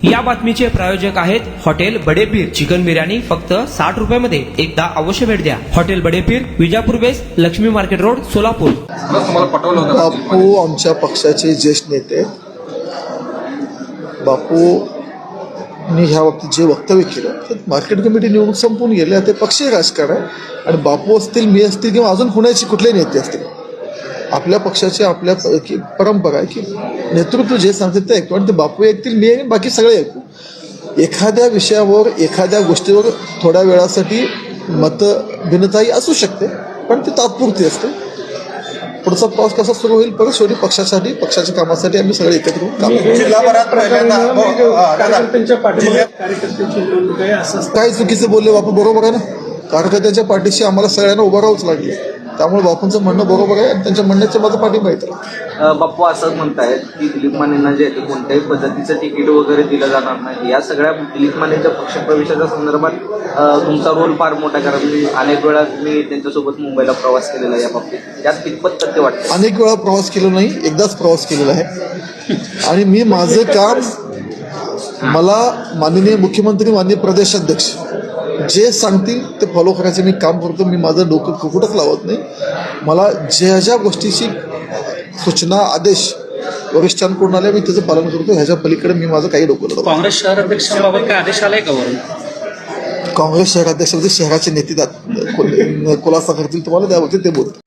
या बातमीचे प्रायोजक आहेत हॉटेल बडेपीर. चिकन बिर्याणी फक्त 60 रुपयामध्ये. एकदा अवश्य भेट द्या. Hotel Badepir, Vijapur west, Lakshmi market road, Solapur. Bapu आमच्या पक्षाचे ज्येष्ठ नेते. बापूंनी ह्या बाबतीत जे वक्तव्य केलं ते मार्केट कमिटी निवडणूक संपून गेले. ते पक्षीय राजकारण आहे आणि बापू असतील, मी असतील किंवा अजून कुणाचे कुठलेही नेते असतील, आपल्या पक्षाची आपल्या परंपरा आहे की नेतृत्व जे सांगते ते ऐकतो आणि ते बापू ऐकतील, मी ऐकून, बाकी सगळे ऐकू. एखाद्या विषयावर एखाद्या गोष्टीवर थोड्या वेळासाठी मतभिन्नताही असू शकते, पण ती तात्पुरती असते. पुढचा प्रवास कसा सुरू होईल परत शेवटी पक्षासाठी, पक्षाच्या कामासाठी आम्ही सगळे एकत्र होऊन काम काय चुकीचं बोलले बापू, बरोबर आहे ना. कार्यकर्त्यांच्या पाठीशी आम्हाला सगळ्यांना उभं राहावंच लागले. त्यामुळे बापूंचं म्हणणं बरोबर आहे आणि त्यांच्या म्हणण्याच्या माझं पाठिंबा येतं. बाप्पू असं म्हणतायत की दिलीप मानेंना जे आहे कोणत्याही पद्धतीचं तिकीट वगैरे दिलं जाणार नाही. या सगळ्या दिलीप मानेंच्या पक्षप्रवेशाच्या संदर्भात तुमचा रोल फार मोठा, कारण मी अनेक वेळा मी त्यांच्यासोबत मुंबईला प्रवास केलेला आहे. या बाबतीत त्यात कितपत सत्य वाटतं? अनेक वेळा प्रवास केला नाही, एकदाच प्रवास केलेला आहे आणि मी माझं काम, मला माननीय मुख्यमंत्री, माननीय प्रदेशाध्यक्ष जे सांगतील ते फॉलो करायचं मी काम करतो. मी माझं डोकं कुठंच लावत नाही. मला ज्या ज्या गोष्टीची सूचना, आदेश वरिष्ठांकडून आले मी त्याचं पालन करतो. ह्याच्या पलीकडे मी माझं काही डोकं लावतो. काँग्रेस शहराध्यक्षांबाबत काय आदेश आलाय का वरून? काँग्रेस शहराध्यक्ष म्हणजे शहराचे नेते खुलासा करतील तुम्हाला, त्याबाबतीत ते बोलतील.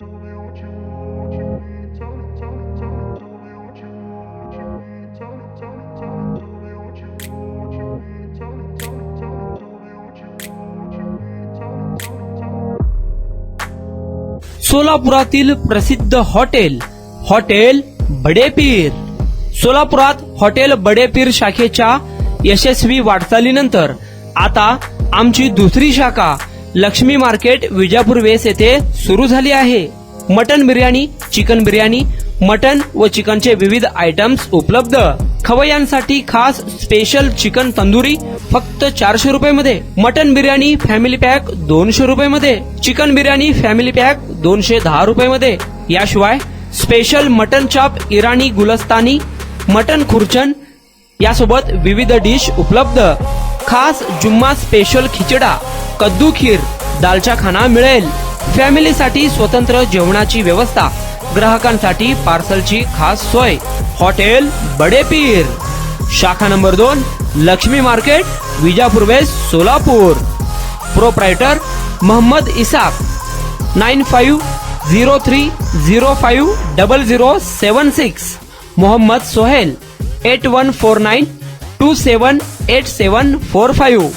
सोलापुरातील प्रसिद्ध हॉटेल बडेपीर. सोलापुरात हॉटेल बडेपीर शाखेच्या यशस्वी वाटचालीनंतर आता आमची दुसरी शाखा लक्ष्मी मार्केट, विजापूर वेस्ट येथे सुरू झाली आहे. Mutton biryani, chicken biryani, mutton व चिकनचे विविध आयटम्स उपलब्ध. खवय्यांसाठी खास स्पेशल चिकन तंदुरी फक्त 400 रुपयामध्ये. मटन बिर्याणी फॅमिली पॅक 200 रुपयामध्ये. चिकन बिर्याणी फॅमिली पॅक 210 रुपयामध्ये. याशिवाय स्पेशल मटन चाप, इराणी गुलस्तानी, मटन खुर्चन यासोबत विविध डिश उपलब्ध. खास जुम्मा स्पेशल खिचडा, कद्दू खीर, दालचा खाना मिळेल. फॅमिलीसाठी स्वतंत्र जेवणाची व्यवस्था, ग्राहकांसाठी पार्सलची खास सोय. हॉटेल बडेपीर, शाखा number 2, Laxmi market, Vijapur west, Solapur. Proprietor Mohammad Isaq. 9503050076. Mohammad Sohel. 8149278745.